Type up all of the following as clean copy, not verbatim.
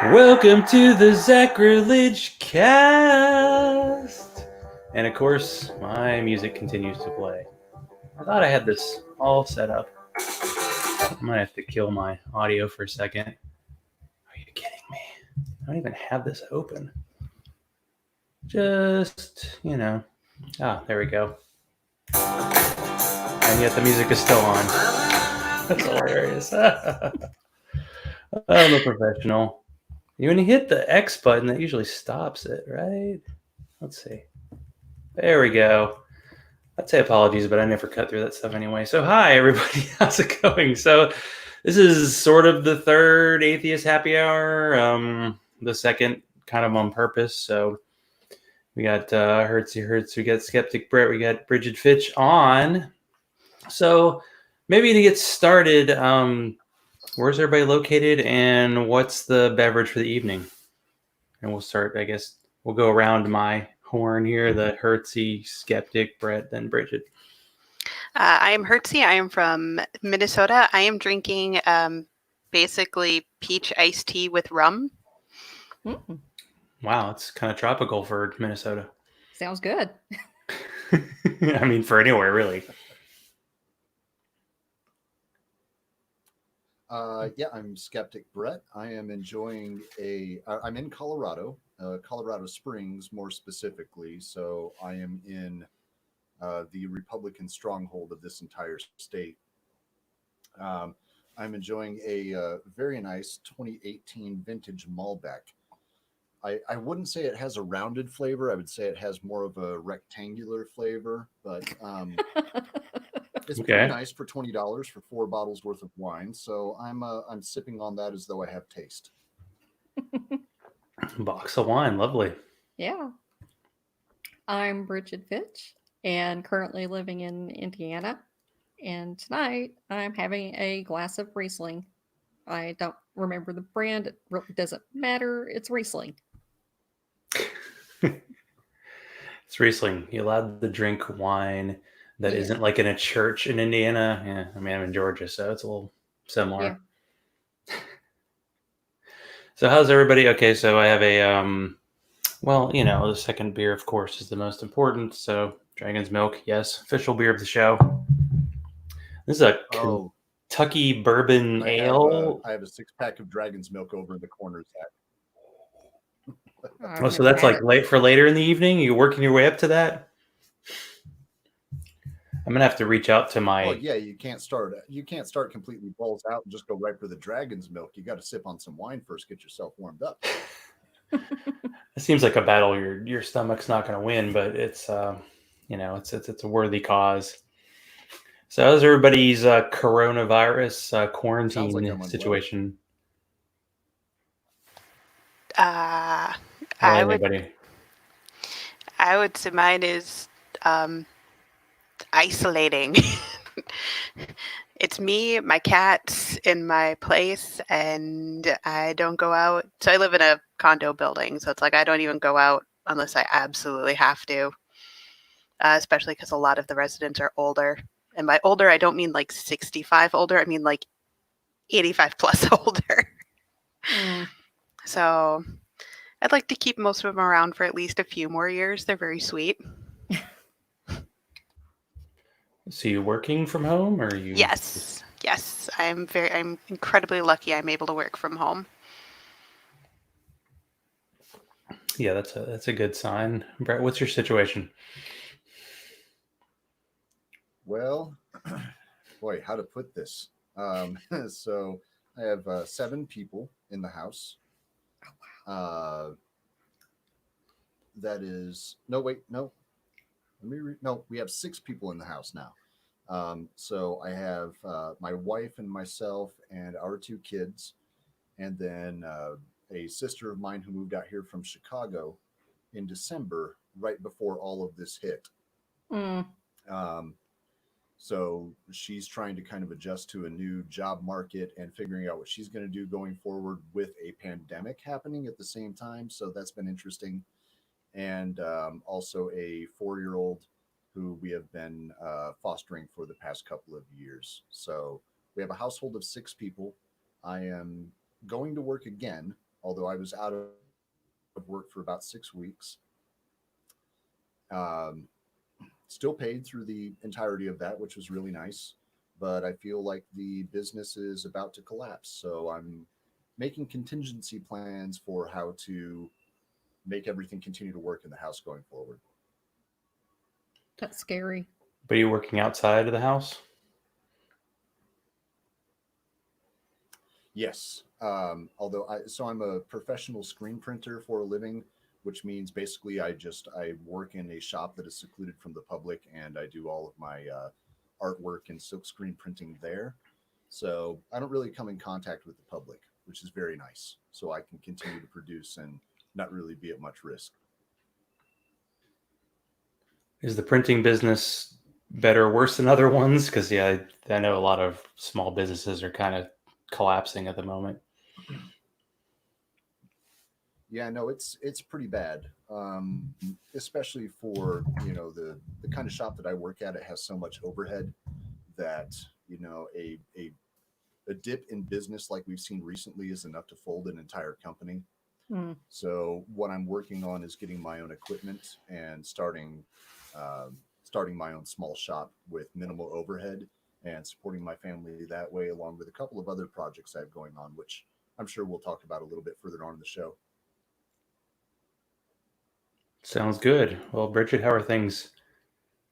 Welcome to the Zachrilege cast! And of course, my music continues to play. I thought I had this all set up. I might have to kill my audio for a second. Are you kidding me? I don't even have this open. Just, there we go. And yet the music is still on. That's hilarious. I'm a professional. When you hit the X button, that usually stops it, right? Let's see. There we go. I'd say apologies, but I never cut through that stuff anyway. So, hi, everybody. How's it going? So, this is sort of the third Atheist happy hour, the second kind of on purpose. So, we got Hertz, we got Skeptic Brett, we got Bridget Fitch on. So, maybe to get started, where's everybody located and what's the beverage for the evening? And we'll start, I guess, we'll go around my horn here, the Hertzy, Skeptic, Brett, then Bridget. I am Hertzy. I am from Minnesota. I am drinking basically peach iced tea with rum. Mm. Wow, it's kind of tropical for Minnesota. Sounds good. I mean, for anywhere, really. Yeah, I'm Skeptic Brett. I am enjoying I'm in Colorado, Colorado Springs more specifically. So I am in the Republican stronghold of this entire state. I'm enjoying a very nice 2018 vintage Malbec. I wouldn't say it has a rounded flavor. I would say it has more of a rectangular flavor, but it's pretty nice for $20 for 4 bottles worth of wine. So I'm sipping on that as though I have taste. Box of wine, lovely. Yeah. I'm Bridget Fitch and currently living in Indiana. And tonight I'm having a glass of Riesling. I don't remember the brand. It really doesn't matter. It's Riesling. It's Riesling. You're allowed to drink wine that isn't like in a church in Indiana. Yeah, I mean, I'm in Georgia, so it's a little similar. Yeah. So how's everybody? Okay, so I have a, the second beer, of course, is the most important. So Dragon's Milk, yes, official beer of the show. This is a Kentucky bourbon ale. I have a 6-pack of Dragon's Milk over in the corner, Zach. Oh, so that's like late for later in the evening? You working your way up to that? I'm gonna have to reach out to my. Well, yeah, you can't start completely balls out and just go right for the Dragon's Milk. You got to sip on some wine first, get yourself warmed up. It seems like a battle your stomach's not going to win, but it's it's a worthy cause. So how's everybody's coronavirus quarantine situation? I would say mine is isolating. It's me, my cats in my place, and I don't go out. So I live in a condo building, so it's like I don't even go out unless I absolutely have to, especially because a lot of the residents are older. And by older, I don't mean like 65 older. I mean like 85 plus older. So I'd like to keep most of them around for at least a few more years. They're very sweet. So you working from home, or you? Yes. I'm incredibly lucky. I'm able to work from home. Yeah, that's a good sign. Brett, what's your situation? Well, boy, how to put this? So I have 7 people in the house. That is we have 6 people in the house now. So I have my wife and myself and our 2 kids, and then a sister of mine who moved out here from Chicago in December, right before all of this hit. So she's trying to kind of adjust to a new job market and figuring out what she's going to do going forward with a pandemic happening at the same time. So that's been interesting. And also a 4-year-old who we have been fostering for the past couple of years. So we have a household of 6 people. I am going to work again, although I was out of work for about 6 weeks. Um, Still paid through the entirety of that, which was really nice. But I feel like the business is about to collapse. So I'm making contingency plans for how to make everything continue to work in the house going forward. That's scary. But are you working outside of the house? Yes. Although I'm a professional screen printer for a living, which means basically I work in a shop that is secluded from the public, and I do all of my artwork and silk screen printing there. So I don't really come in contact with the public, which is very nice. So I can continue to produce and not really be at much risk. Is the printing business better or worse than other ones? Because I know a lot of small businesses are kind of collapsing at the moment. Yeah, no, it's pretty bad, especially for the kind of shop that I work at. It has so much overhead that a dip in business like we've seen recently is enough to fold an entire company. Mm. So what I'm working on is getting my own equipment and starting my own small shop with minimal overhead and supporting my family that way, along with a couple of other projects I have going on, which I'm sure we'll talk about a little bit further on in the show. Sounds good. Well, Bridget, how are things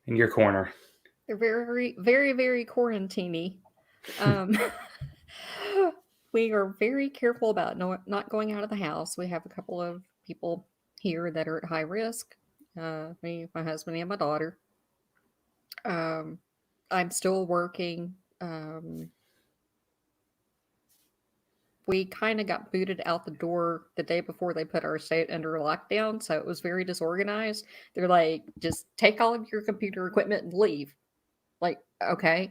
in your corner? They're very, very, very quarantine-y. We are very careful about not going out of the house. We have a couple of people here that are at high risk. Me, my husband, and my daughter. I'm still working. We kind of got booted out the door the day before they put our state under lockdown, so it was very disorganized. They're like, just take all of your computer equipment and leave. Like, okay.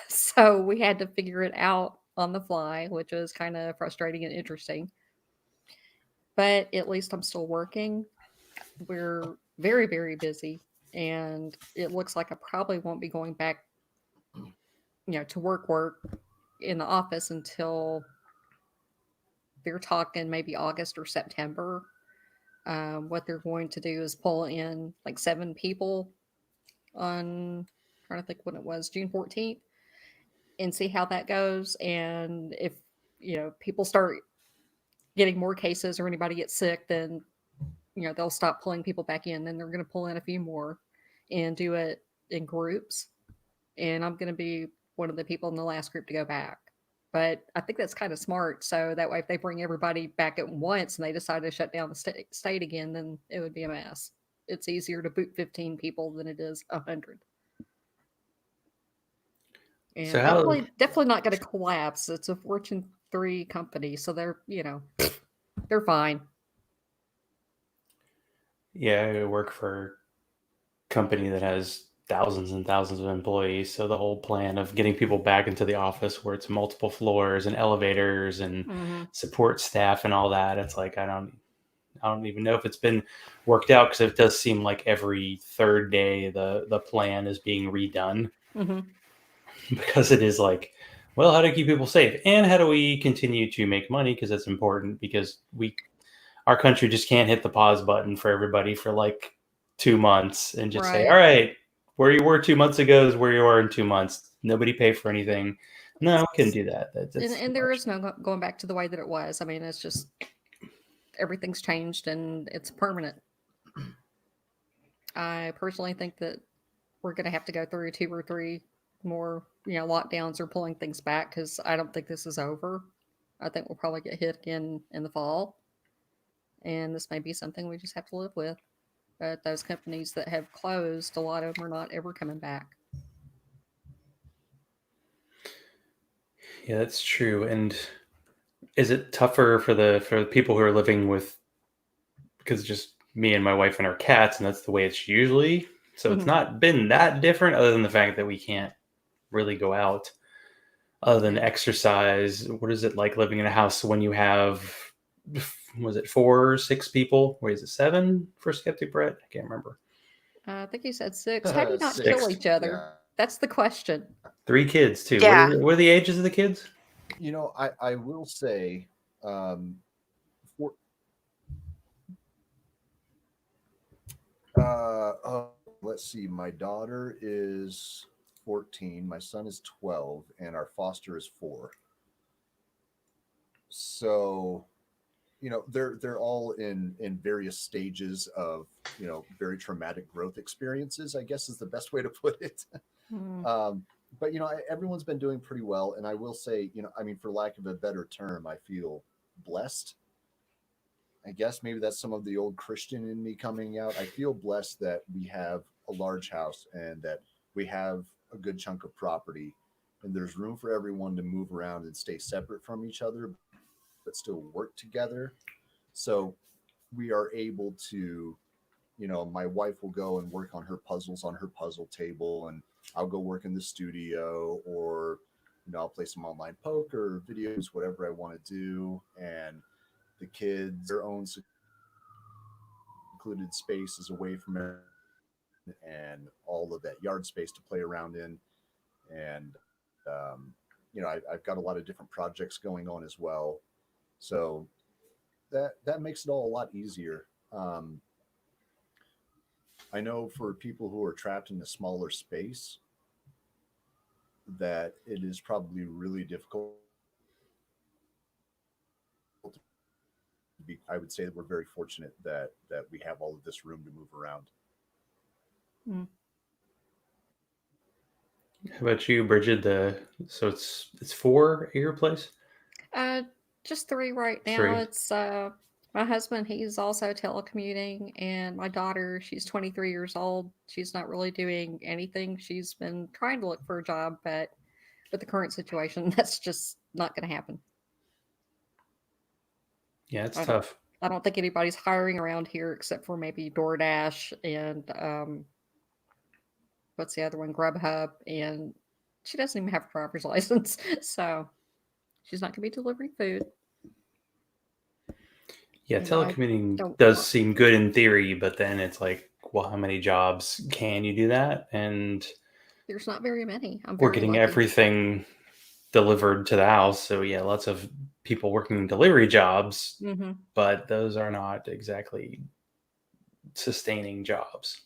So we had to figure it out on the fly, which was kind of frustrating and interesting. But at least I'm still working. We're very, very busy, and it looks like I probably won't be going back, to work in the office until they're talking maybe August or September. What they're going to do is pull in like 7 people on, trying to think when it was, June 14th, and see how that goes. And if, people start getting more cases or anybody gets sick, then, they'll stop pulling people back in. Then they're going to pull in a few more and do it in groups. And I'm going to be one of the people in the last group to go back. But I think that's kind of smart. So that way, if they bring everybody back at once and they decide to shut down the state again, then it would be a mess. It's easier to boot 15 people than it is 100. And So how- definitely not going to collapse. It's a Fortune 3 company, so they're they're fine. Yeah, I work for a company that has thousands and thousands of employees. So the whole plan of getting people back into the office where it's multiple floors and elevators and support staff and all that, it's like I don't even know if it's been worked out, because it does seem like every third day the plan is being redone. Because it is like, well, how to keep people safe and how do we continue to make money, because that's important, because our country just can't hit the pause button for everybody for like 2 months and just say, all right, where you were 2 months ago is where you are in 2 months. Nobody pay for anything. No, we couldn't do that. And there is no going back to the way that it was. I mean, it's just everything's changed and it's permanent. I personally think that we're going to have to go through 2 or 3 more, lockdowns or pulling things back, because I don't think this is over. I think we'll probably get hit again in the fall. And this may be something we just have to live with. But those companies that have closed, a lot of them are not ever coming back. Yeah, that's true. And is it tougher for the people who are living with, because just me and my wife and our cats, and that's the way it's usually. So it's not been that different, other than the fact that we can't really go out other than exercise. What is it like living in a house when you have, was it 4 or 6 people? Wait, is it 7 for Skeptic Brett? I can't remember. I think you said 6. How do you not kill each other? That's the question. 3 kids too. Yeah. What are the ages of the kids? I will say, for, let's see, my daughter is 14, my son is 12, and our foster is 4. So, they're all in various stages of, very traumatic growth experiences, I guess is the best way to put it. Hmm. But everyone's been doing pretty well, and I will say, for lack of a better term, I feel blessed. I guess maybe that's some of the old Christian in me coming out. I feel blessed that we have a large house and that we have a good chunk of property, and there's room for everyone to move around and stay separate from each other, but still work together. So we are able to, my wife will go and work on her puzzles on her puzzle table, and I'll go work in the studio, or, I'll play some online poker, videos, whatever I want to do. And the kids, their own secluded spaces away from it, and all of that yard space to play around in. And, I've got a lot of different projects going on as well. So that makes it all a lot easier. I know for people who are trapped in a smaller space, that it is probably really difficult to be. I would say that we're very fortunate that we have all of this room to move around. Hmm. How about you, Bridget? So it's 4 at your place? Just 3 right now. 3. It's my husband, he's also telecommuting, and my daughter, she's 23 years old. She's not really doing anything. She's been trying to look for a job, but with the current situation, that's just not going to happen. Yeah, it's I tough. don't think anybody's hiring around here except for maybe DoorDash and what's the other one? Grubhub, and she doesn't even have a driver's license, so she's not going to be delivering food. Yeah, And I telecommuting don't does work. seem good in theory, but then it's like, well, how many jobs can you do that? And There's not very many. I'm we're very getting lucky. everything delivered to the house. So yeah, lots of people working delivery jobs, Hmm. but those are not exactly sustaining jobs.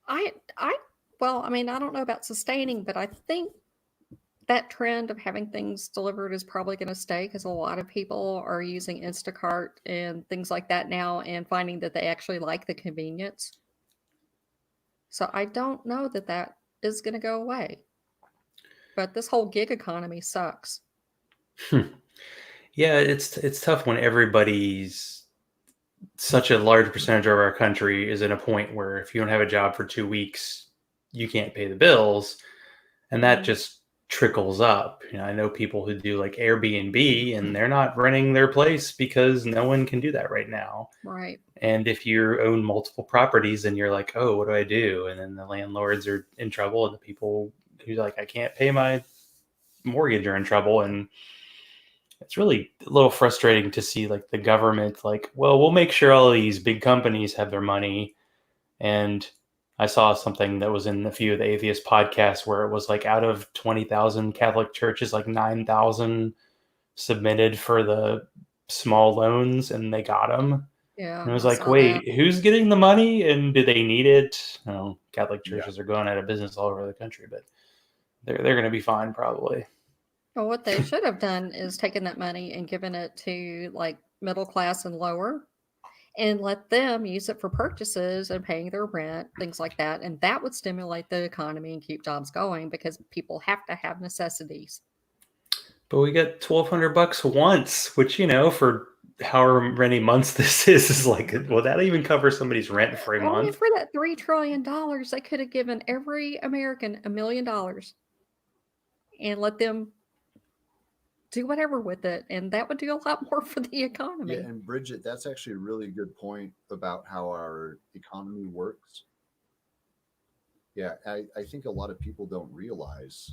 I well, I mean, I don't know about sustaining, but I think that trend of having things delivered is probably going to stay because a lot of people are using Instacart and things like that now and finding that they actually like the convenience. So I don't know that that is going to go away. But this whole gig economy sucks. Yeah, it's tough when everybody's such a large percentage of our country is in a point where if you don't have a job for 2 weeks, you can't pay the bills, and that Mhm. just trickles up. I know people who do like Airbnb, and they're not renting their place because no one can do that right now. Right. And if you own multiple properties, then you're like, oh, what do I do? And then the landlords are in trouble, and the people who's like, I can't pay my mortgage are in trouble. And it's really a little frustrating to see like the government like, well, we'll make sure all of these big companies have their money. And I saw something that was in a few of the atheist podcasts where it was like out of 20,000 Catholic churches, like 9,000 submitted for the small loans, and they got them. Yeah, And it was I like, saw that. wait, who's getting the money and do they need it? Catholic Yeah. churches are going out of business all over the country, but they're going to be fine probably. Well, what they should have done is taken that money and given it to like middle class and lower and let them use it for purchases and paying their rent, things like that. And that would stimulate the economy and keep jobs going because people have to have necessities. But we got $1,200 once, which for however many months this is like, will that even cover somebody's rent for a Only month? for that $3 trillion, they could have given every American $1 million and let them do whatever with it. And that would do a lot more for the Yeah, economy. and Bridget, that's actually a really good point about how our economy works. Yeah, I think a lot of people don't realize,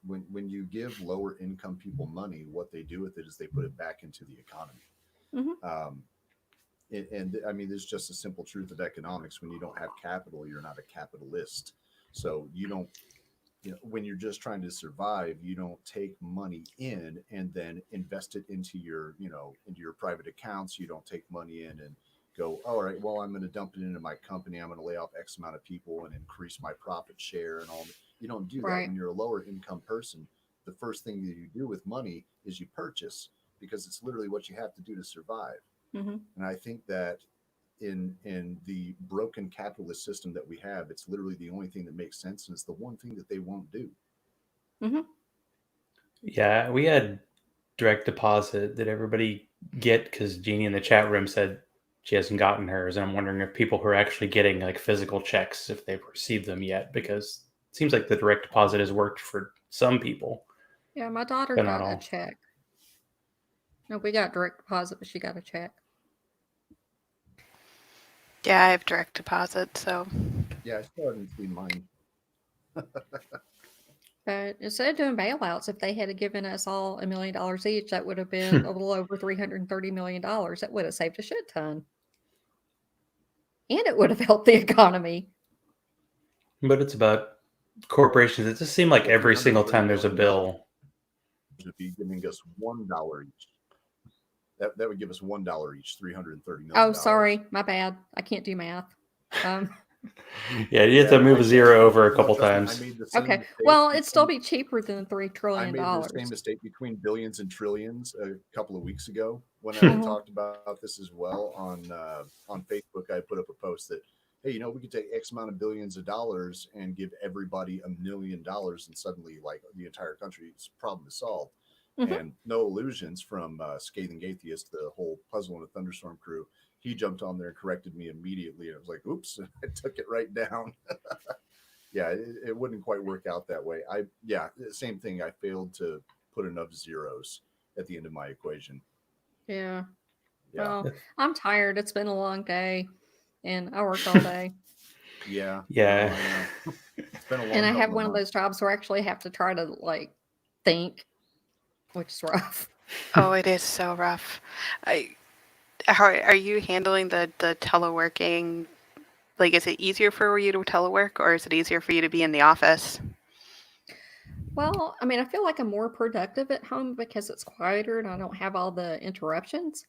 when you give lower income people money, what they do with it is they put it back into the economy. Hmm. Um, and I mean, there's just a simple truth of economics. When you don't have capital, you're not a capitalist. So you don't, when you're just trying to survive, you don't take money in and then invest it into into your private accounts. You don't take money in and go, all right, well, I'm going to dump it into my company. I'm going to lay off X amount of people and increase my profit share and all that. You don't do that. Right. When you're a lower income person, the first thing that you do with money is you purchase, because it's literally what you have to do to survive. Hmm. And I think that in the broken capitalist system that we have, it's literally the only thing that makes sense, and it's the one thing that they won't do. Hmm. Yeah, we had direct deposit. Did everybody get? Because Jeannie in the chat room said she hasn't gotten hers, and I'm wondering if people who are actually getting like physical checks, if they've received them yet, because it seems like the direct deposit has worked for some people, Yeah, my daughter but not got a all. check. No, we got direct deposit, but she got a check. Yeah, I have direct deposit, so Yeah, I still haven't seen mine. But instead of doing bailouts, if they had given us all $1 million each, that would have been a little over $330 million. That would have saved a shit ton. And it would have helped the economy. But it's about corporations. It just seemed like Well, every single $330 time there's a million bill. would be giving us $1 each. That would give us $1 each, $330 million. Oh, sorry. My bad. I can't do math. Yeah, you have to move I a get zero it. over a No, couple trust me, I times. made the same Okay. mistake Well, it'd still between- be cheaper than $3 I trillion. made the same mistake between billions and trillions a couple of weeks ago when I Mhm. talked about this as well on Facebook. I put up a post that, hey, we could take X amount of billions of dollars and give everybody $1 million, and suddenly, like, the entire country's problem is solved. Mhm. And no illusions from Scathing Atheist, the whole Puzzle in a Thunderstorm crew. He jumped on there and corrected me immediately. I was like, oops, I took it right down. Yeah, it wouldn't quite work out that way. Same thing. I failed to put enough zeros at the end of my equation. Yeah. Yeah. Well, I'm tired. It's been a long day, and I worked all day. Yeah. Yeah. No, I know. It's been a long And I hell have of a one of month. those jobs where I actually have to try to like think, which is rough. oh, it is so rough. How are you handling the teleworking? Like, is it easier for you to telework, or is it easier for you to be in the office? Well, I mean, I feel like I'm more productive at home because it's quieter and I don't have all the interruptions.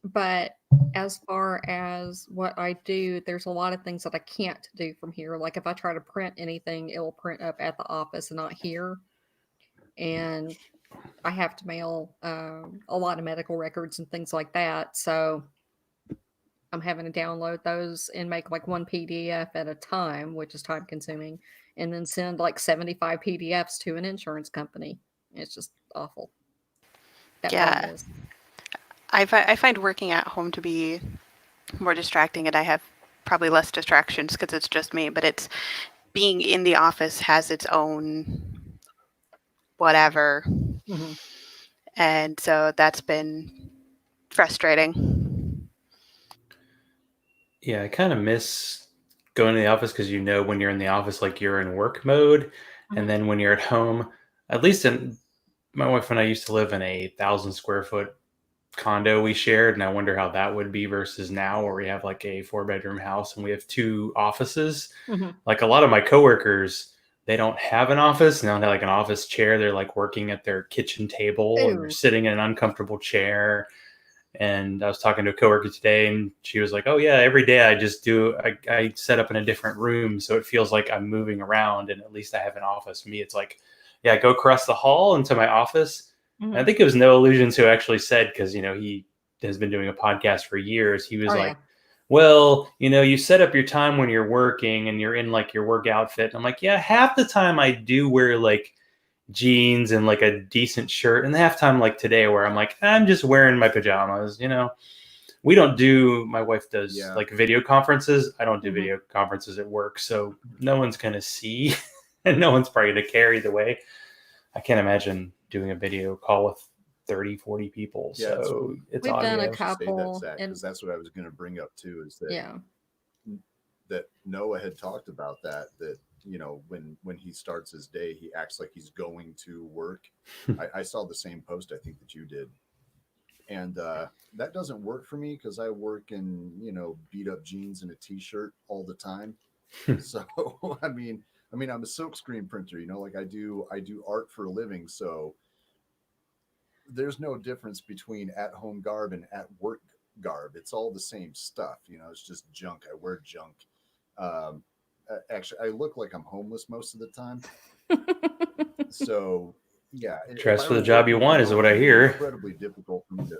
But as far as what I do, there's a lot of things that I can't do from here. Like if I try to print anything, it will print up at the office and not here. And I have to mail a lot of medical records and things like that. So I'm having to download those and make like one PDF at a time, which is time consuming, and then send like 75 PDFs to an insurance company. It's just awful. That part Yeah, is. I find working at home to be more distracting, and I have probably less distractions because it's just me. But it's being in the office has its own whatever, Mhm. and so that's been frustrating. Yeah, I kind of miss going to the office because when you're in the office, like you're in work mode, and Mhm. then when you're at home, at least my wife and I used to live in a 1,000 square foot condo we shared, and I wonder how that would be versus now where we have like a 4 bedroom house and we have 2 offices. Mhm. Like a lot of my coworkers, they don't have an office, they don't have like an office chair. They're like working at their kitchen table and they're Ooh. sitting in an uncomfortable chair. And I was talking to a coworker today, and she was like, "Oh yeah, every day I set up in a different room, so it feels like I'm moving around, and at least I have an office." For me, it's like, yeah, I go across the hall into my office. And I Mhm. think it was No Illusions who actually said, because he has been doing a podcast for years. He was Oh, like, yeah. "Well, you set up your time when you're working, and you're in like your work outfit." And I'm like, "Yeah, half the time I do wear like jeans and like a decent shirt, and half time like today where I'm like, I'm just wearing my pajamas." We don't do, my wife does Yeah. like video conferences. I don't do Mhm. video conferences at work, so no one's gonna see and no one's probably gonna care either way. I can't imagine doing a video call with 30, 40 people. Yeah, it's So it's We've done a audio. to say that, couple, Zach, and because that's what I was going to bring up too. Is that yeah. Noah had talked about that when he starts his day, he acts like he's going to work. I saw the same post, I think, that you did, and that doesn't work for me because I work in beat up jeans and a t-shirt all the time. So I mean, I mean, I'm a silkscreen printer, like I do art for a living, so there's no difference between at home garb and at work garb. It's all the same stuff. It's just junk. I wear junk. Um, Actually, I look like I'm homeless most of the time. So, yeah. Dress for the job you want is what I it'd be hear. incredibly difficult for me to.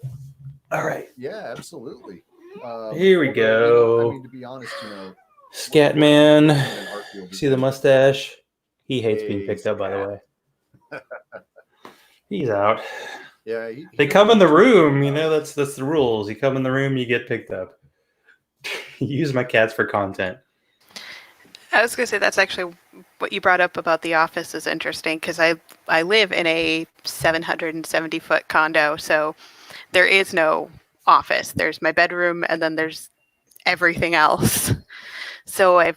All right. Yeah, absolutely. Here we go. I mean, to be honest, Scatman. working in an art field See the is mustache? He hates being Hey, picked up, by the Scat. way. He's out. Yeah, They come in the room, that's the rules. You come in the room, you get picked up. Use my cats for content. I was going to say that's actually what you brought up about the office is interesting because I live in a 770-foot condo, so there is no office. There's my bedroom, and then there's everything else. So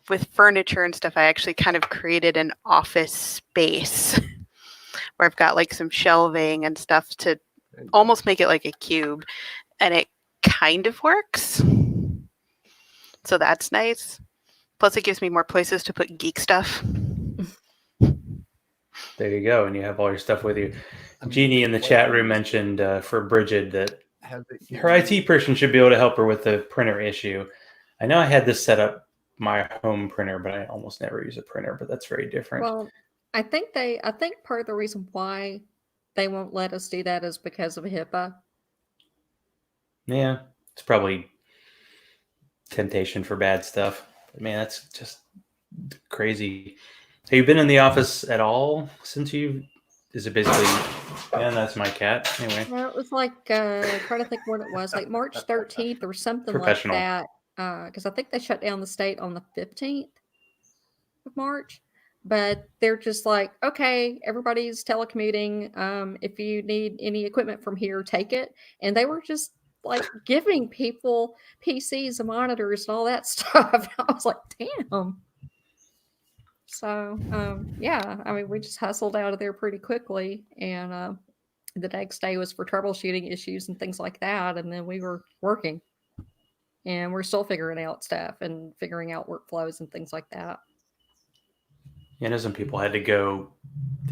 with furniture and stuff, I actually kind of created an office space where I've got like some shelving and stuff to almost make it like a cube, and it kind of works. So that's nice. Plus, it gives me more places to put geek stuff. There you go, and you have all your stuff with you. Jeannie in the chat room mentioned for Bridget that her IT person should be able to help her with the printer issue. I know I had this set up my home printer, but I almost never use a printer, but that's very different. Well, I think part of the reason why they won't let us do that is because of HIPAA. Yeah, it's probably temptation for bad stuff. But man, that's just crazy. Have you been in the office at all since is it basically, yeah, that's my cat. Anyway. No, it was like, trying to think what it was, like March 13th or something like that. Because I think they shut down the state on the 15th of March. But they're just like, okay, everybody's telecommuting. If you need any equipment from here, take it. And they were just like giving people PCs and monitors and all that stuff. I was like, damn. So, yeah, I mean, we just hustled out of there pretty quickly. And the next day was for troubleshooting issues and things like that. And then we were working. And we're still figuring out stuff and figuring out workflows and things like that. I know some people had to go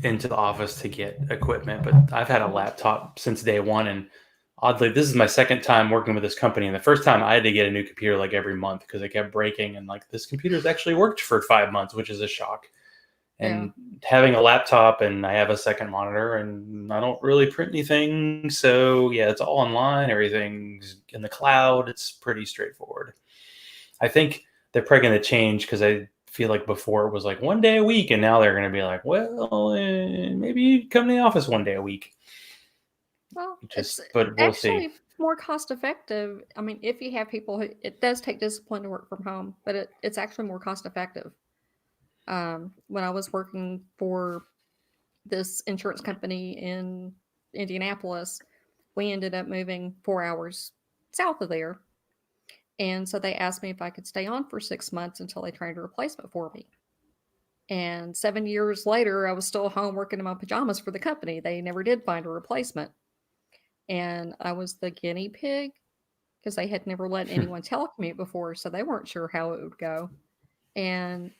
into the office to get equipment, but I've had a laptop since day one. And oddly, this is my second time working with this company. And the first time I had to get a new computer like every month because it kept breaking. And like this computer's actually worked for 5 months, which is a shock. And having a laptop, and I have a second monitor, and I don't really print anything. So yeah, it's all online. Everything's in the cloud. It's pretty straightforward. I think they're probably going to change because I feel like before it was like 1 day a week, and now they're going to be like, well, maybe come to the office 1 day a week. Well, but we'll actually see. More cost effective. I mean, if you have people it does take discipline to work from home, but it's actually more cost effective. When I was working for this insurance company in Indianapolis, we ended up moving 4 hours south of there. And so they asked me if I could stay on for 6 months until they trained a replacement for me. And 7 years later, I was still home working in my pajamas for the company. They never did find a replacement. And I was the guinea pig because they had never let anyone telecommute before, so they weren't sure how it would go. And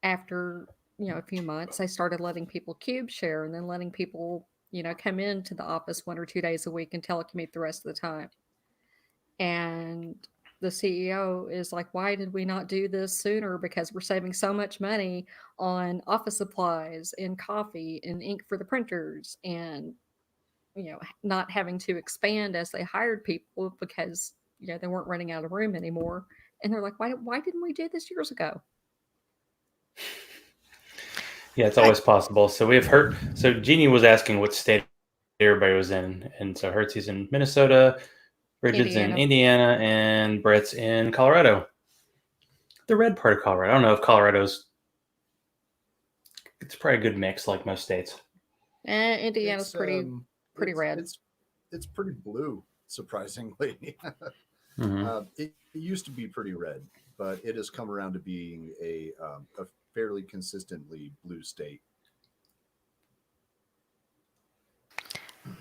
after, a few months, they started letting people cube share and then letting people, come into the office 1 or 2 days a week and telecommute the rest of the time. And the CEO is like, why did we not do this sooner? Because we're saving so much money on office supplies and coffee and ink for the printers and, not having to expand as they hired people because, they weren't running out of room anymore. And they're like, why didn't we do this years ago? Yeah, it's always possible. So we have Hurt. So Jeannie was asking what state everybody was in. And so Hertzy's in Minnesota, Bridget's in Indiana, and Brett's in Colorado. The red part of Colorado. I don't know if Colorado's... It's probably a good mix like most states. Indiana's pretty red. It's pretty blue, surprisingly. It used to be pretty red, but it has come around to being a fairly consistently blue state.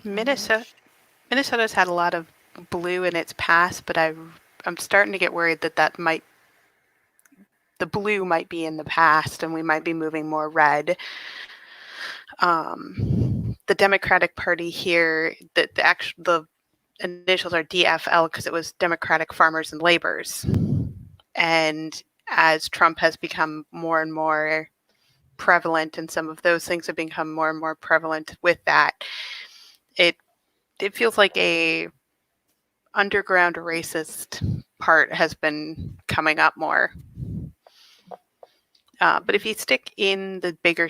Minnesota's had a lot of blue in its past, but I'm starting to get worried that the blue might be in the past and we might be moving more red. The Democratic Party here, the initials are DFL because it was Democratic Farmers and Laborers. And as Trump has become more and more prevalent, and some of those things have become more and more prevalent with that, it feels like a underground racist part has been coming up more. But if you stick in the bigger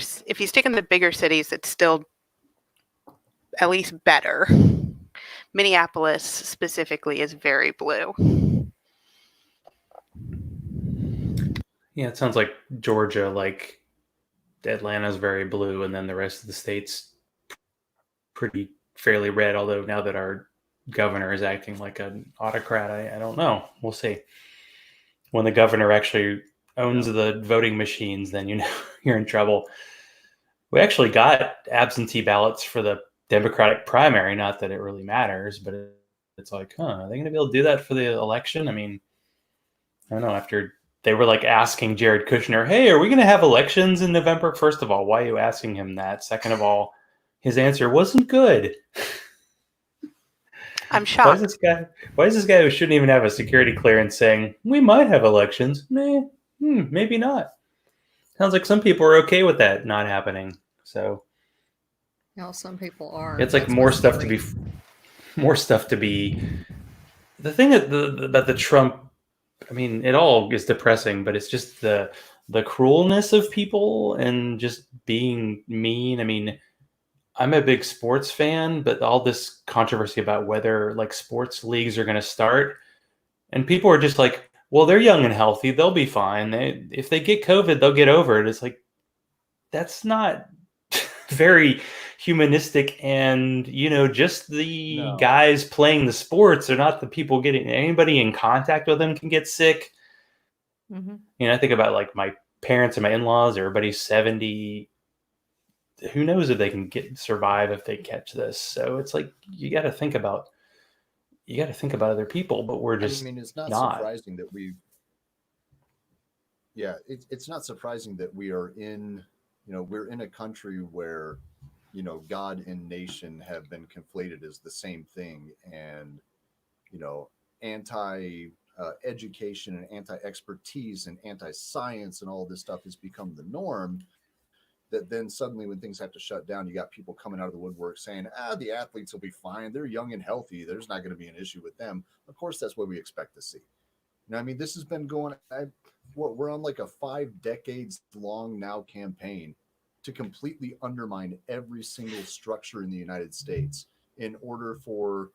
cities, it's still at least better. Minneapolis specifically is very blue. Yeah, it sounds like Georgia, like Atlanta's very blue, and then the rest of the state's pretty fairly red. Although now that our governor is acting like an autocrat, I don't know. We'll see. When the governor actually owns the voting machines, then you're in trouble. We actually got absentee ballots for the Democratic primary. Not that it really matters, but it's like, are they going to be able to do that for the election? I mean, I don't know. After they were like asking Jared Kushner, hey, are we going to have elections in November? First of all, why are you asking him that? Second of all, his answer wasn't good. I'm shocked. Why is this guy who shouldn't even have a security clearance saying, we might have elections? Maybe not. Sounds like some people are okay with that not happening. So, some people are. It's like more stuff to be. The thing about the Trump, I mean, it all is depressing, but it's just the cruelness of people and just being mean. I mean, I'm a big sports fan, but all this controversy about whether like sports leagues are going to start, and people are just like, well, they're young and healthy, they'll be fine. If they get COVID, they'll get over it. It's like, that's not very humanistic, and just the guys playing the sports are not the people getting. Anybody in contact with them can get sick. Mm-hmm. I think about like my parents and my in-laws. Everybody's 70. Who knows if they can survive if they catch this? So it's like you got to think about other people, but we're just. I mean, it's not surprising that it's not surprising that we are in. We're in a country where, God and nation have been conflated as the same thing, and anti education and anti expertise and anti science and all this stuff has become the norm. That then suddenly, when things have to shut down, you got people coming out of the woodwork saying, the athletes will be fine. They're young and healthy. There's not going to be an issue with them. Of course, that's what we expect to see. I mean, this has been going, we're on like a 5 decades long now campaign to completely undermine every single structure in the United States in order for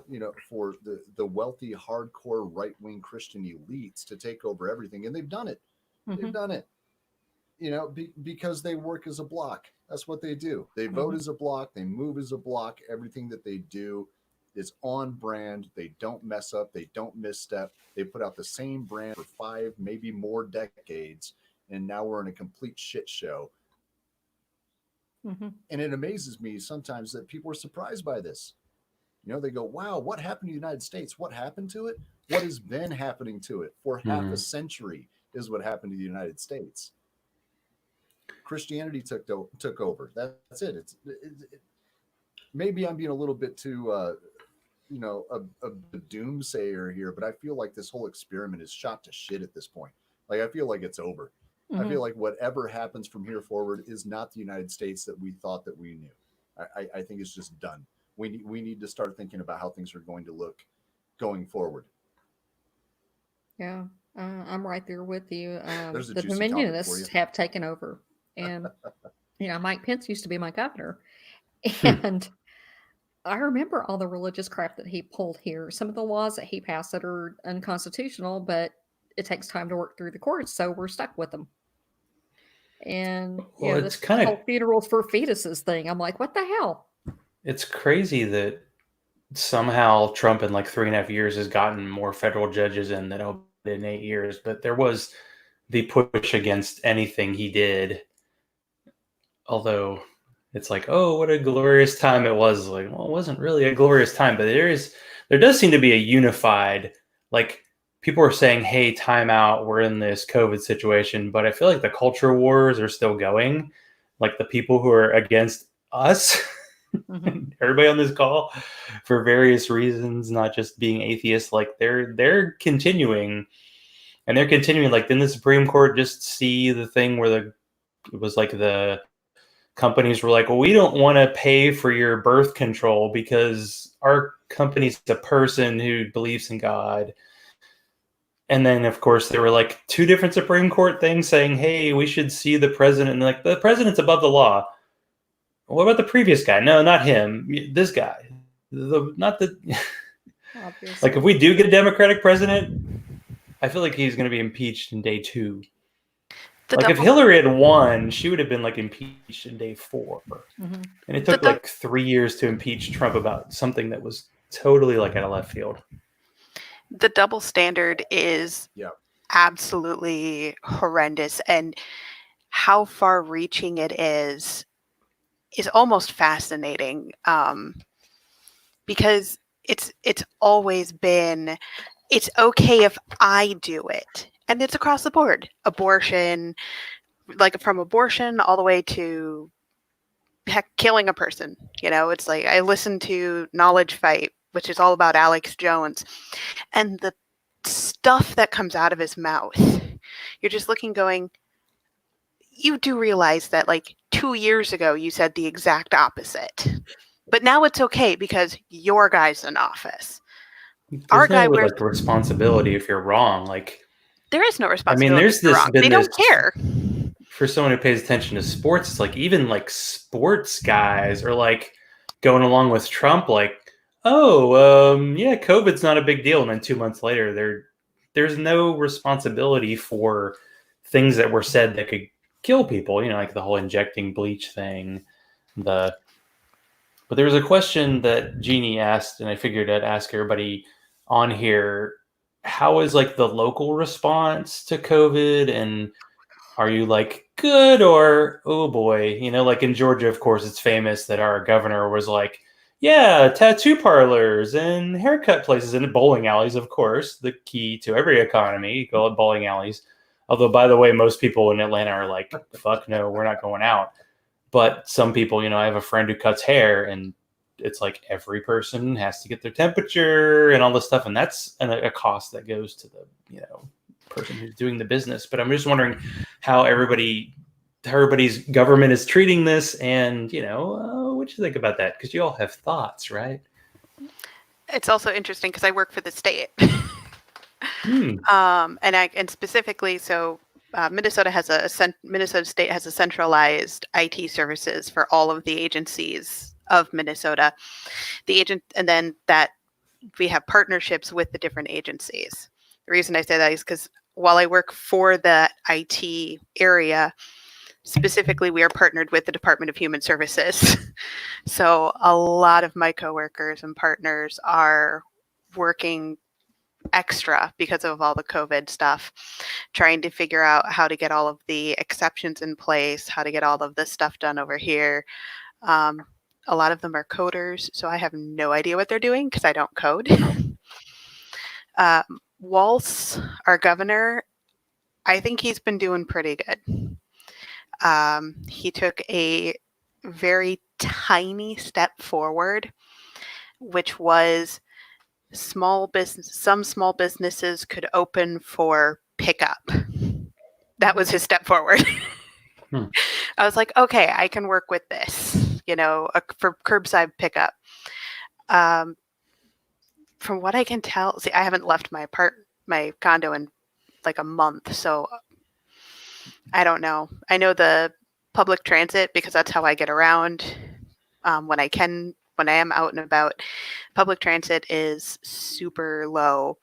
the wealthy, hardcore, right-wing Christian elites to take over everything. And they've done it. Mm-hmm. They've done it. Because they work as a block. That's what they do. They vote as a block. They move as a block. Everything that they do is on brand. They don't mess up. They don't misstep. They put out the same brand for 5, maybe more decades. And now we're in a complete shit show. Mm-hmm. And it amazes me sometimes that people are surprised by this. They go, wow, what happened to the United States? What happened to it? What has been happening to it for half a century is what happened to the United States. Christianity took over. That's it. It's maybe I'm being a little bit too, a doomsayer here, but I feel like this whole experiment is shot to shit at this point. Like, I feel like it's over. Mm-hmm. I feel like whatever happens from here forward is not the United States that we thought that we knew. I think it's just done. We need to start thinking about how things are going to look going forward. Yeah, I'm right there with you. The Dominionists have taken over. And, Mike Pence used to be my governor. And I remember all the religious crap that he pulled here. Some of the laws that he passed that are unconstitutional, but it takes time to work through the courts, so we're stuck with them. And, this whole funerals for fetuses thing, I'm like, what the hell? It's crazy that somehow Trump in like 3.5 years has gotten more federal judges in than Obama did in 8 years, but there was the push against anything he did. Although it's like, oh, what a glorious time it was. Like, well, it wasn't really a glorious time, but there does seem to be a unified, like, people are saying, hey, time out, we're in this COVID situation, but I feel like the culture wars are still going. Like the people who are against us, everybody on this call, for various reasons, not just being atheists, like they're continuing, and they're continuing. Like, didn't the Supreme Court just see the thing where it was like the companies were like, well, we don't want to pay for your birth control because our company's a person who believes in God. And then, of course, there were like two different Supreme Court things saying, hey, we should see the president. And like, the president's above the law. What about the previous guy? No, not him. This guy. Not the. Obviously. Like, if we do get a Democratic president, I feel like he's going to be impeached in day 2. Like, if Hillary had won, she would have been like impeached in day 4. And it took like 3 years to impeach Trump about something that was totally like out of left field. The double standard is absolutely horrendous, and how far-reaching it is almost fascinating, because it's always been, it's okay if I do it, and it's across the board. Abortion, like from abortion all the way to heck, killing a person. You know, it's like I listened to Knowledge Fight, which is all about Alex Jones, and the stuff that comes out of his mouth, you're just looking going, you do realize that like 2 years ago you said the exact opposite, but now it's okay because your guy's in office. There's no like responsibility if you're wrong. Like, there is no responsibility. I mean, there's this. They don't care. For someone who pays attention to sports, it's like even like sports guys are like going along with Trump, like, oh, yeah, COVID's not a big deal. And then 2 months later, there's no responsibility for things that were said that could kill people, you know, like the whole injecting bleach thing. But there was a question that Jeannie asked, and I figured I'd ask everybody on here, how is like the local response to COVID? And are you like good or, oh boy, you know, like in Georgia, of course, it's famous that our governor was like, yeah, tattoo parlors and haircut places and bowling alleys, of course, the key to every economy, you call it bowling alleys. Although, by the way, most people in Atlanta are like, fuck no, we're not going out. But some people, you know, I have a friend who cuts hair, and it's like every person has to get their temperature and all this stuff. And that's a cost that goes to the, you know, person who's doing the business. But I'm just wondering how everybody's government is treating this, and, you know, what do you think about that? Because you all have thoughts, right? It's also interesting because I work for the state. And specifically, so Minnesota State has a centralized IT services for all of the agencies of Minnesota. And then that we have partnerships with the different agencies. The reason I say that is because while I work for the IT area, specifically, we are partnered with the Department of Human Services. So a lot of my coworkers and partners are working extra because of all the COVID stuff, trying to figure out how to get all of the exceptions in place, how to get all of this stuff done over here. A lot of them are coders, so I have no idea what they're doing because I don't code. Walz, our governor, I think he's been doing pretty good. He took a very tiny step forward, which was some small businesses could open for pickup. That was his step forward. I was like, okay, I can work with this, you know, for curbside pickup. From what I can tell, see, I haven't left my condo in like a month, so I don't know. I know the public transit because that's how I get around when I am out and about. Public transit is super low.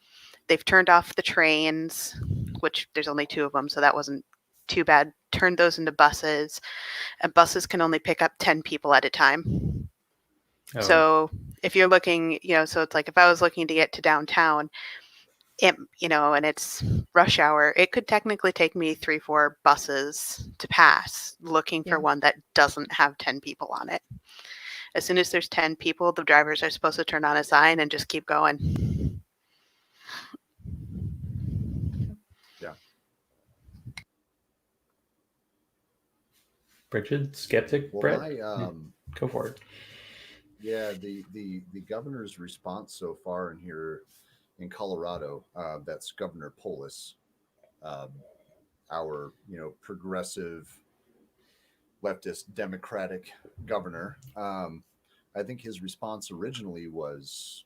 They've turned off the trains, which there's only 2 of them, so that wasn't too bad. Turned those into buses, and buses can only pick up 10 people at a time. Oh. So if you're looking, you know, so it's like if I was looking to get to downtown, you know, and it's rush hour, it could technically take me 3-4 buses to pass looking for one that doesn't have 10 people on it. As soon as there's 10 people, the drivers are supposed to turn on a sign and just keep going. Bridget, skeptic, Well, Brett, my go for it. yeah, the governor's response so far in here in Colorado, that's Governor Polis, um, our progressive leftist democratic governor. I think his response originally was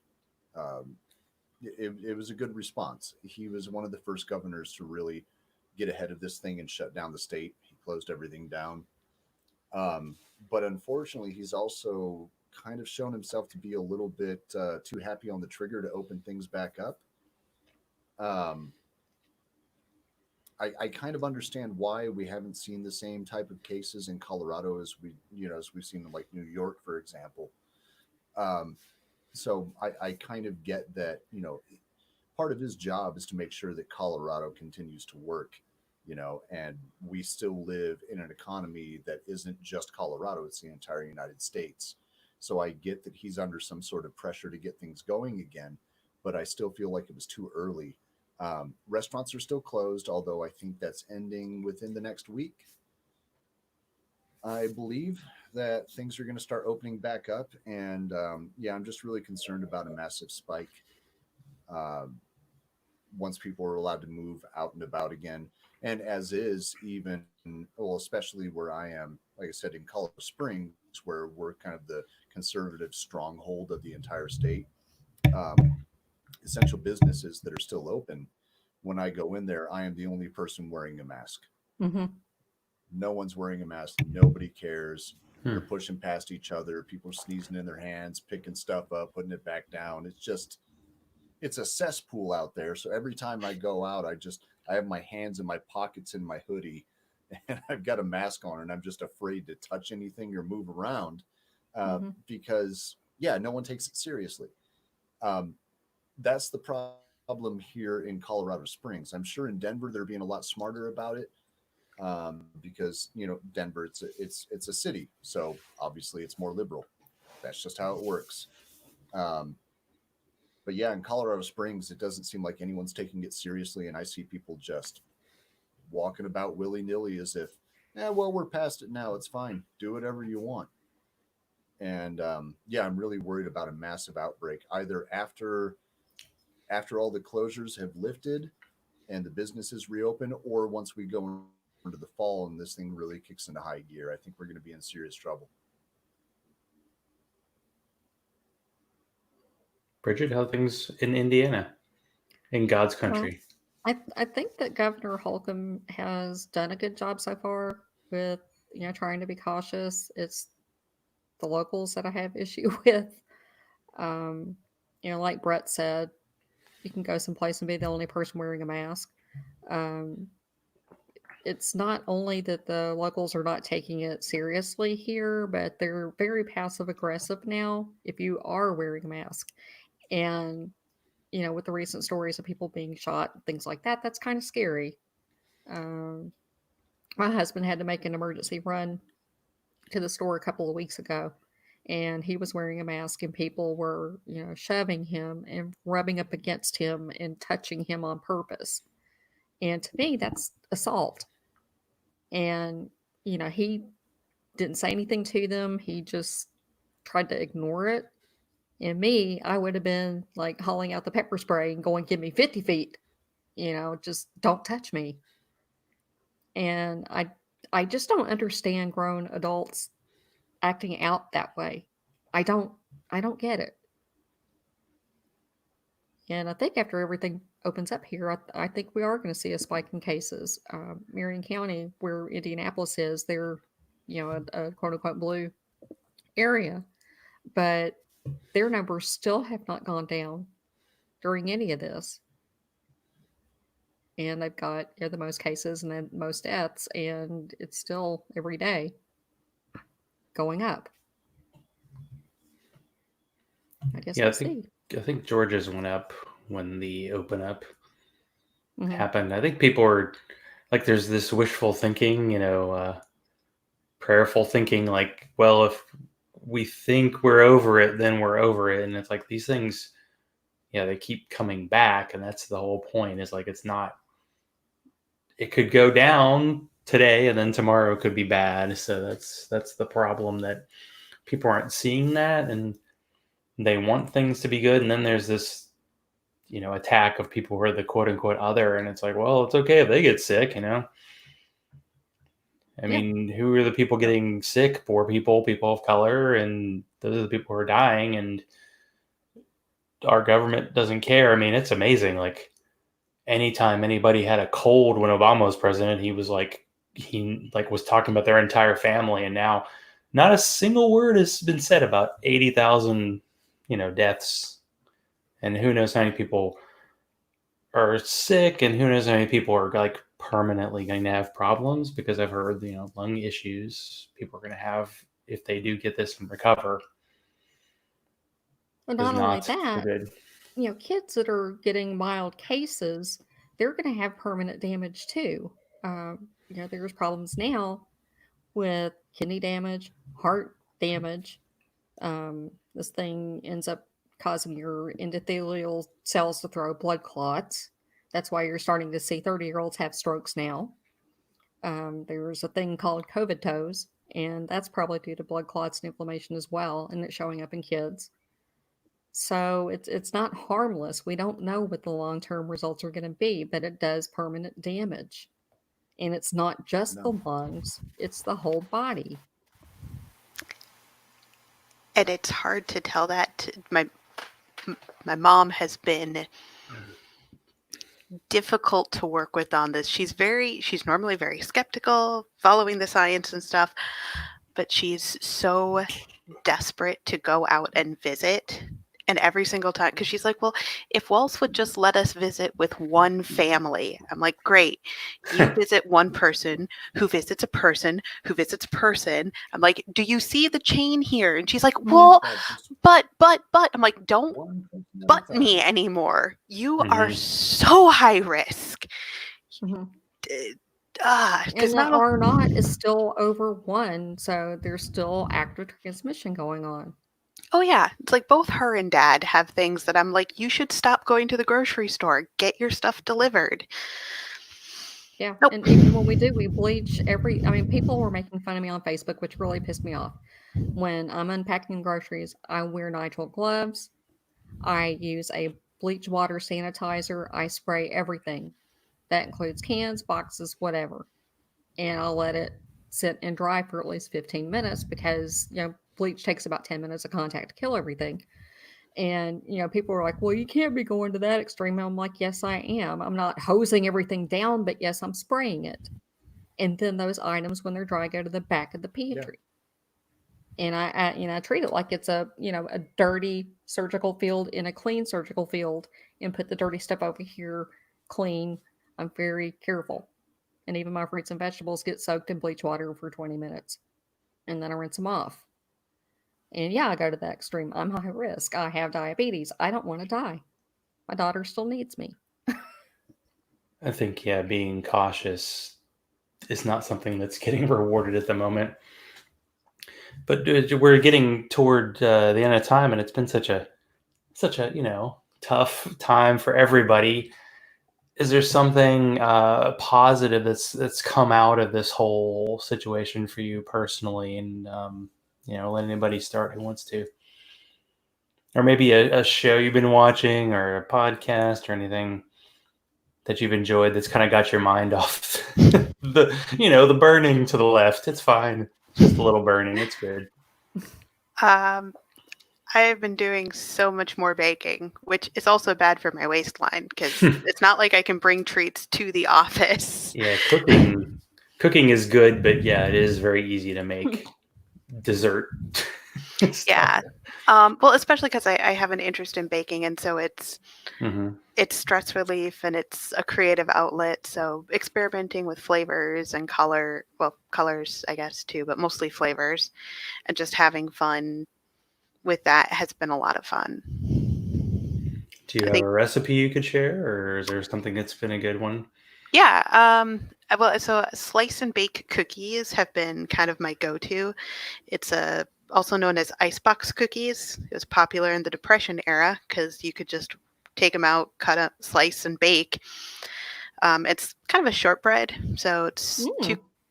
um, it was a good response. He was one of the first governors to really get ahead of this thing and shut down the state. He closed everything down. Um, but unfortunately, he's also kind of shown himself to be a little bit too happy on the trigger to open things back up. Um, I kind of understand why we haven't seen the same type of cases in Colorado as as we've seen in like New York, for example. Um, so I kind of get that, part of his job is to make sure that Colorado continues to work, and we still live in an economy that isn't just Colorado, it's the entire United States. So I get that he's under some sort of pressure to get things going again, but I still feel like it was too early. Restaurants are still closed, although I think that's ending within the next week. I believe that things are going to start opening back up. And yeah, I'm just really concerned about a massive spike um, once people are allowed to move out and about again. And as is, even, well, especially where I am, like I said, in Colorado Springs, where we're kind of the conservative stronghold of the entire state. Um, Essential businesses that are still open, when I go in there, I am the only person wearing a mask. Mm-hmm. No one's wearing a mask. Nobody cares. Hmm. They're pushing past each other. People are sneezing in their hands, picking stuff up, putting it back down. It's a cesspool out there. So every time I go out, I have my hands in my pockets in my hoodie and I've got a mask on and I'm just afraid to touch anything or move around because, yeah, no one takes it seriously. Um, that's the problem here in Colorado Springs. I'm sure in Denver they're being a lot smarter about it because Denver it's a city, so obviously it's more liberal. That's just how it works. Um, but yeah, in Colorado Springs, it doesn't seem like anyone's taking it seriously, and I see people just walking about willy nilly as if, well, we're past it now. It's fine. Do whatever you want. And yeah, I'm really worried about a massive outbreak either after all the closures have lifted and the businesses reopen, or once we go into the fall and this thing really kicks into high gear. I think we're going to be in serious trouble. Bridget, how are things in Indiana, in God's country? I think that Governor Holcomb has done a good job so far with trying to be cautious. It's the locals that I have issue with. Um, like Brett said, you can go someplace and be the only person wearing a mask. Um, it's not only that the locals are not taking it seriously here, but they're very passive aggressive now if you are wearing a mask. And, with the recent stories of people being shot, things like that, that's kind of scary. My husband had to make an emergency run to the store a couple of weeks ago, and he was wearing a mask, and people were, shoving him and rubbing up against him and touching him on purpose. And to me, that's assault. And, he didn't say anything to them. He just tried to ignore it. And me, I would have been like hauling out the pepper spray and going, give me 50 feet, just don't touch me. And I just don't understand grown adults acting out that way. I don't get it. And I think after everything opens up here, I think we are going to see a spike in cases. Marion County, where Indianapolis is, they're, a quote unquote blue area, but their numbers still have not gone down during any of this. And they've got the most cases and the most deaths, and it's still every day going up. I guess we'll see. I think Georgia's went up when the open up happened. I think people were like, there's this wishful thinking, prayerful thinking, like, well, if we think we're over it, then we're over it. And it's like these things, they keep coming back. And that's the whole point, is like, it's not, it could go down today, and then tomorrow could be bad. So that's the problem, that people aren't seeing that, and they want things to be good, and then there's this, attack of people who are the quote unquote other, and it's like, well, it's okay if they get sick. I mean, who are the people getting sick? Poor people, people of color, and those are the people who are dying, and our government doesn't care. I mean, it's amazing. Like, anytime anybody had a cold when Obama was president, he was talking about their entire family, and now not a single word has been said about 80,000, deaths, and who knows how many people are sick, and who knows how many people are like permanently going to have problems, because I've heard, lung issues people are going to have if they do get this and recover. But Is not only not so that, good. Kids that are getting mild cases, they're going to have permanent damage too. There's problems now with kidney damage, heart damage. This thing ends up causing your endothelial cells to throw blood clots. That's why you're starting to see 30-year-olds have strokes now. There's a thing called COVID toes, and that's probably due to blood clots and inflammation as well, and it's showing up in kids. So it's not harmless. We don't know what the long-term results are going to be, but it does permanent damage. And it's not just the lungs, it's the whole body. And it's hard to tell that. My mom has been difficult to work with on this. She's normally very skeptical, following the science and stuff, but she's so desperate to go out and visit. And every single time, because she's like, well, if Walls would just let us visit with one family. I'm like, great. You visit one person who visits a person who visits a person. I'm like, do you see the chain here? And she's like, well, but. I'm like, don't but me anymore. You are so high risk. And that R0 is still over 1, so there's still active transmission going on. Oh, yeah. It's like both her and Dad have things that I'm like, you should stop going to the grocery store. Get your stuff delivered. Yeah. Nope. And even when we do, we bleach people were making fun of me on Facebook, which really pissed me off. When I'm unpacking groceries, I wear nitrile gloves. I use a bleach water sanitizer. I spray everything. That includes cans, boxes, whatever. And I'll let it sit and dry for at least 15 minutes because, bleach takes about 10 minutes of contact to kill everything. And, people are like, well, you can't be going to that extreme. I'm like, yes, I am. I'm not hosing everything down, but yes, I'm spraying it. And then those items, when they're dry, go to the back of the pantry. Yeah. And I treat it like it's a dirty surgical field in a clean surgical field, and put the dirty stuff over here clean. I'm very careful. And even my fruits and vegetables get soaked in bleach water for 20 minutes. And then I rinse them off. And yeah, I go to that extreme. I'm high risk. I have diabetes. I don't want to die. My daughter still needs me. I think, being cautious is not something that's getting rewarded at the moment. But we're getting toward the end of time, and it's been such a tough time for everybody. Is there something positive that's come out of this whole situation for you personally? And let anybody start who wants to, or maybe a show you've been watching, or a podcast, or anything that you've enjoyed that's kind of got your mind off the burning to the left. It's fine, just a little burning. It's good. I have been doing so much more baking, which is also bad for my waistline because it's not like I can bring treats to the office. Yeah, cooking is good, but it is very easy to make dessert. Yeah. Well, especially because I have an interest in baking, and so it's stress relief and it's a creative outlet. So experimenting with flavors and colors, I guess, too, but mostly flavors, and just having fun with that has been a lot of fun. Do you have a recipe you could share, or is there something that's been a good one? Yeah. So slice and bake cookies have been kind of my go-to. It's also known as icebox cookies. It was popular in the Depression era because you could just take them out, cut up, slice, and bake. It's kind of a shortbread, so it's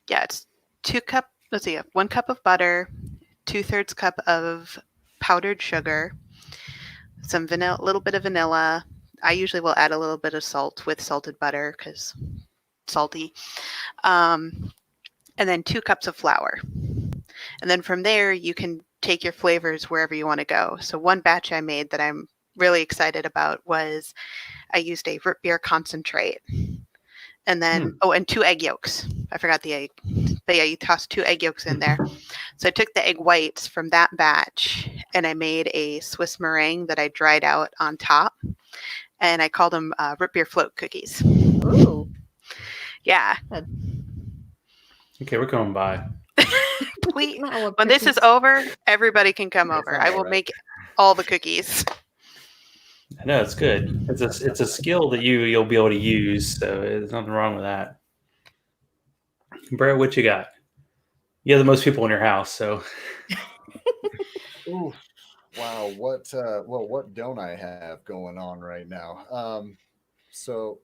Yeah, it's 1 cup of butter, 2/3 cup of powdered sugar, some vanilla, little bit of vanilla. I usually will add a little bit of salt with salted butter because salty. And then 2 cups of flour. And then from there, you can take your flavors wherever you want to go. So one batch I made that I'm really excited about was I used a root beer concentrate. And then, and 2 egg yolks. I forgot the egg. But yeah, you toss 2 egg yolks in there. So I took the egg whites from that batch and I made a Swiss meringue that I dried out on top. And I called them root beer float cookies. Ooh. Yeah. Okay, we're going by. Please, I love when this is cookies. over, everybody can come That over. sounds I will right. make all the cookies. I know it's good. It's a skill that you'll be able to use. So there's nothing wrong with that. Brett, what you got? You have the most people in your house, so Ooh, wow. What don't I have going on right now? So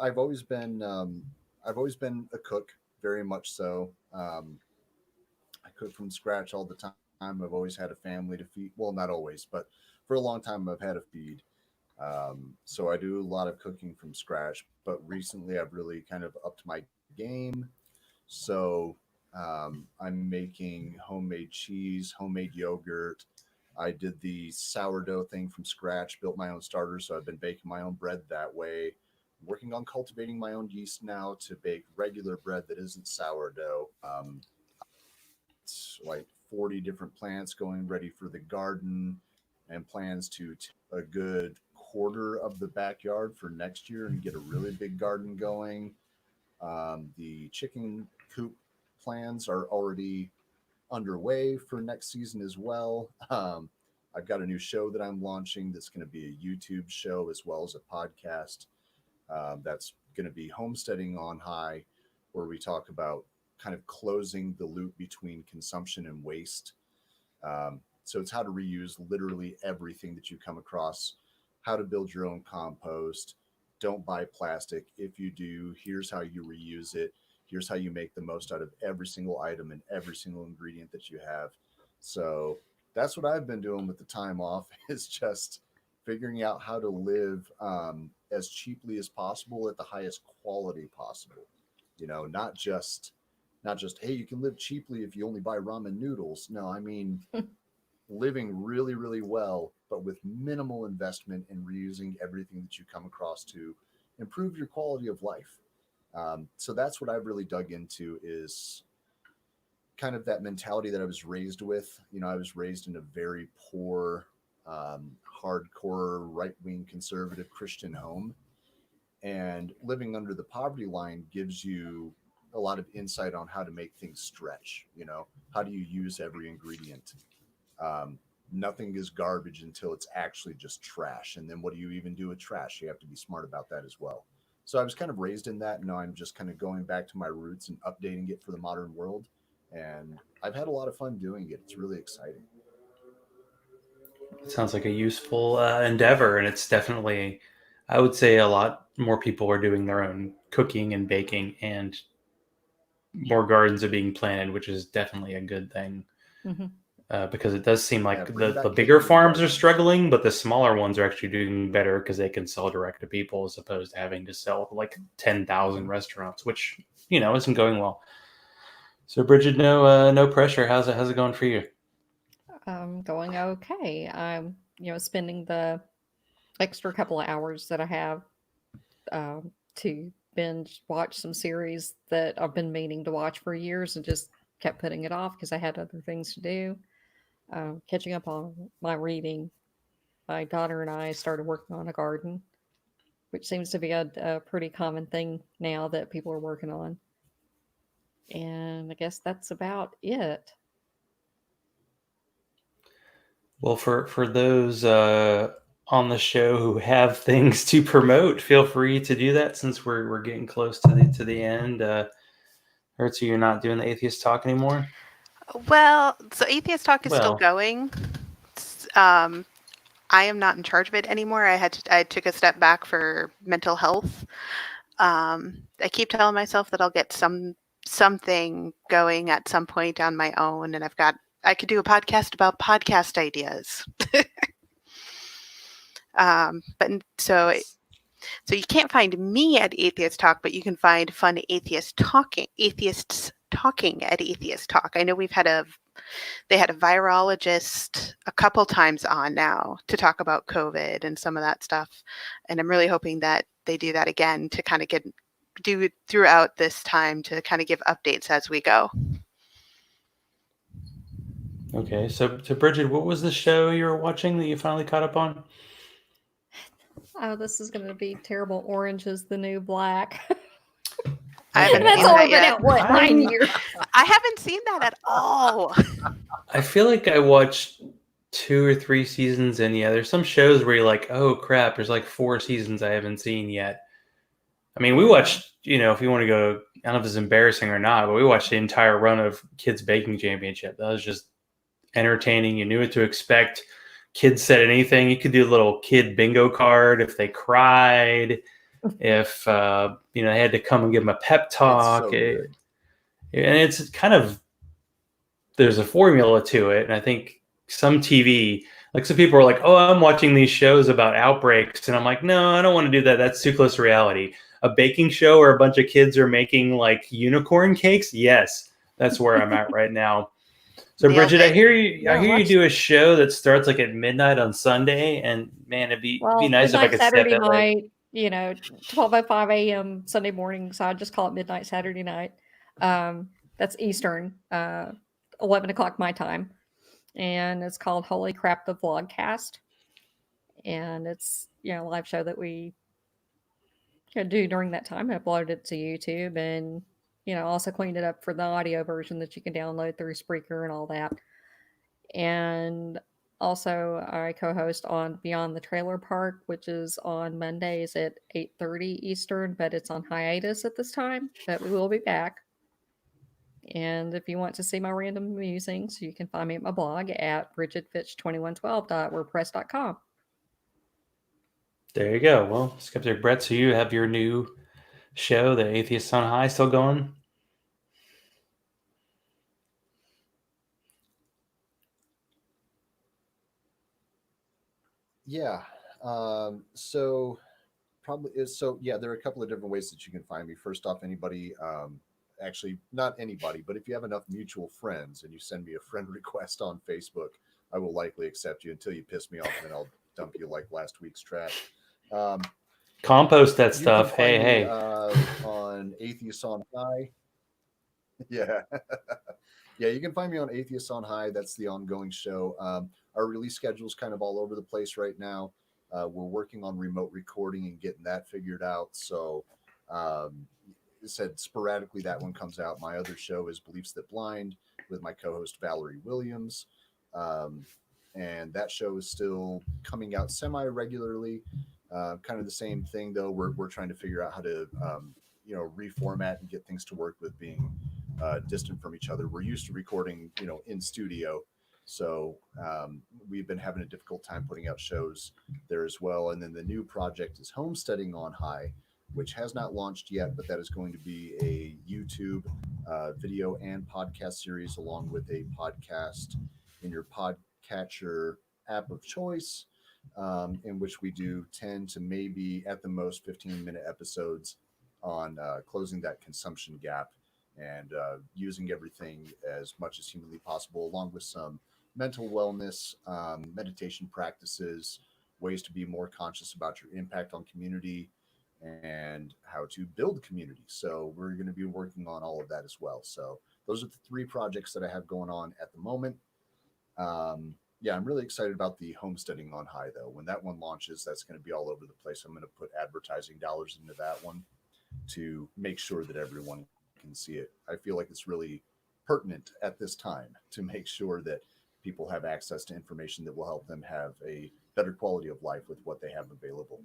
I've always been a cook, very much so. I cook from scratch all the time. I've always had a family to feed. Well, not always, but for a long time I've had to feed. So I do a lot of cooking from scratch. But recently I've really kind of upped my game. So I'm making homemade cheese, homemade yogurt. I did the sourdough thing from scratch, built my own starter. So I've been baking my own bread that way. Working on cultivating my own yeast now to bake regular bread that isn't sourdough. It's like 40 different plants going ready for the garden and plans to a good quarter of the backyard for next year and get a really big garden going. The chicken coop plans are already underway for next season as well. I've got a new show that I'm launching that's going to be a YouTube show as well as a podcast. That's going to be Homesteading on High, where we talk about kind of closing the loop between consumption and waste. So it's how to reuse literally everything that you come across, how to build your own compost. Don't buy plastic. If you do, here's how you reuse it. Here's how you make the most out of every single item and every single ingredient that you have. So that's what I've been doing with the time off is just figuring out how to live as cheaply as possible at the highest quality possible. You know, not just hey, you can live cheaply if you only buy ramen noodles. No, I mean living really, really well, but with minimal investment in reusing everything that you come across to improve your quality of life. So that's what I've really dug into is kind of that mentality that I was raised with. You know, I was raised in a very poor, hardcore, right wing conservative Christian home. And living under the poverty line gives you a lot of insight on how to make things stretch. You know, how do you use every ingredient? Um, Nothing is garbage until it's actually just trash. And then what do you even do with trash? You have to be smart about that as well. So I was kind of raised in that. And now I'm just kind of going back to my roots and updating it for the modern world. And I've had a lot of fun doing it. It's really exciting. it sounds like a useful endeavor, and it's definitely, I would say, a lot more people are doing their own cooking and baking, and more gardens are being planted, which is definitely a good thing. Mhm. Because it does seem like Bring the back bigger community farms are gardens. struggling, but the smaller ones are actually doing better because they can sell direct to people as opposed to having to sell to like 10,000 restaurants, which isn't going well. So Bridget, no pressure. How's it going for you? Going okay. I'm, spending the extra couple of hours that I have to binge watch some series that I've been meaning to watch for years and just kept putting it off because I had other things to do. Catching up on my reading. My daughter and I started working on a garden, which seems to be a pretty common thing now that people are working on. And I guess that's about it. Well, for those on the show who have things to promote, feel free to do that since we're getting close to the end. Hurts you're not doing the atheist talk anymore. Well, so Atheist Talk is still Well, going. I am not in charge of it anymore. I took a step back for mental health. I keep telling myself that I'll get some something going at some point on my own, and I could do a podcast about podcast ideas. So you can't find me at Atheist Talk, but you can find fun atheists talking at Atheist Talk. I know they had a virologist a couple times on now to talk about COVID and some of that stuff, and I'm really hoping that they do that again to kind of do it throughout this time to kind of give updates as we go. Okay, so Bridget, what was the show you were watching that you finally caught up on? Oh, this is going to be terrible. Orange is the New Black. I haven't That's seen only that been yet. out, what, 9 years? I haven't seen that at all. I feel like I watched 2 or 3 seasons, and yeah, there's some shows where you're like, oh crap, there's like 4 seasons I haven't seen yet. I mean, we watched, if you want to go, I don't know if it's embarrassing or not, but we watched the entire run of Kids Baking Championship. That was just entertaining. You knew what to expect. Kids said anything. You could do a little kid bingo card if they cried, if they had to come and give them a pep talk. It's so good. And it's kind of, there's a formula to it. And I think some TV, like some people are like, oh, I'm watching these shows about outbreaks. And I'm like, no, I don't want to do that. That's too close to reality. A baking show where a bunch of kids are making like unicorn cakes. Yes, that's where I'm at right now. So Bridget, I hear you do a show that starts like at midnight on Sunday, and man, it'd be nice if I could Saturday step night, 12:05 a.m. Sunday morning. So I just call it midnight Saturday night. That's Eastern, 11 o'clock my time, and it's called Holy Crap the Vlogcast, and it's a live show that we do during that time. I uploaded it to YouTube, and also cleaned it up for the audio version that you can download through Spreaker and all that. And also I co-host on Beyond the Trailer Park, which is on Mondays at 8:30 Eastern, but it's on hiatus at this time, but we will be back. And if you want to see my random musings, you can find me at my blog at bridgetfitch2112.wordpress.com. There you go. Well, Skeptic Brett, so you have your new show, the Atheist on High, still going? Yeah. There are a couple of different ways that you can find me. First off, anybody, actually not anybody, but if you have enough mutual friends and you send me a friend request on Facebook, I will likely accept you until you piss me off, and then I'll dump you like last week's trash. Compost that stuff. Hey. On Atheist on High. Yeah. Yeah, you can find me on Atheist on High. That's the ongoing show. Our release schedule is kind of all over the place right now. We're working on remote recording and getting that figured out. So, said sporadically that one comes out. My other show is Beliefs That Blind with my co-host Valerie Williams. And that show is still coming out semi-regularly. Kind of the same thing, though. We're trying to figure out how to, reformat and get things to work with being distant from each other. We're used to recording, in studio. So we've been having a difficult time putting out shows there as well. And then the new project is Homesteading on High, which has not launched yet, but that is going to be a YouTube video and podcast series, along with a podcast in your podcatcher app of choice, in which we do 10 to maybe at the most 15-minute episodes on closing that consumption gap and using everything as much as humanly possible, along with some mental wellness, meditation practices, ways to be more conscious about your impact on community, and how to build community. So we're going to be working on all of that as well. So those are the 3 projects that I have going on at the moment. I'm really excited about the Homesteading on High, though. When that one launches, that's going to be all over the place. I'm going to put advertising dollars into that one to make sure that everyone can see it. I feel like it's really pertinent at this time to make sure that people have access to information that will help them have a better quality of life with what they have available.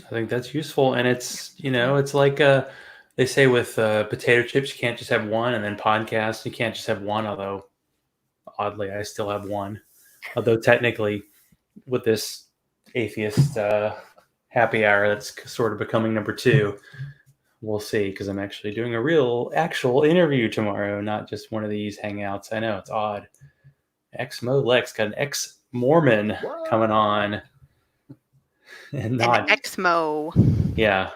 I think that's useful. And it's, it's like they say with potato chips, you can't just have one, and then podcasts, you can't just have one, although oddly, I still have one. Although technically with this atheist happy hour, that's sort of becoming number 2. we'll see, because I'm actually doing a real, actual interview tomorrow, not just one of these hangouts. I know it's odd. Exmo Lex got an ex-Mormon coming on, and not An Exmo. yeah.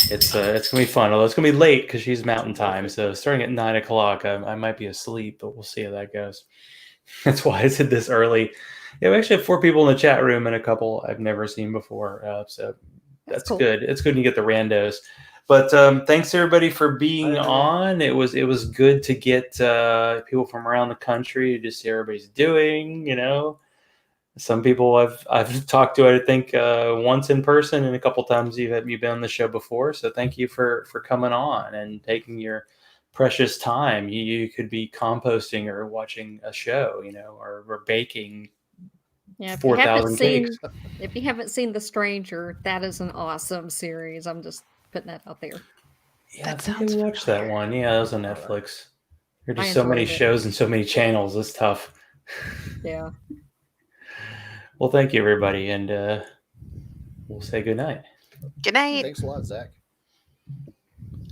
It's gonna be fun. Although it's gonna be late because she's Mountain Time, so starting at 9 o'clock, I might be asleep, but we'll see how that goes. That's why I said this early. Yeah, we actually have 4 people in the chat room and a couple I've never seen before, so that's cool. good. It's good when you get the randos. But thanks everybody for being on. It was good to get people from around the country to just see how everybody's doing. You know, some people I've talked to, I think once in person, and a couple times you've been on the show before. So thank you for coming on and taking your precious time. You could be composting or watching a show, you know, or baking. Yeah, if 4,000 cakes. If you haven't seen The Stranger, that is an awesome series. I'm just putting that out there. Yeah, That I think sounds I watched that one. Yeah, that was on Netflix. There's I just so many enjoyed it. shows and so many channels. It's tough. Yeah. Well, thank you, everybody, and we'll say good night. Good night. Thanks a lot, Zach.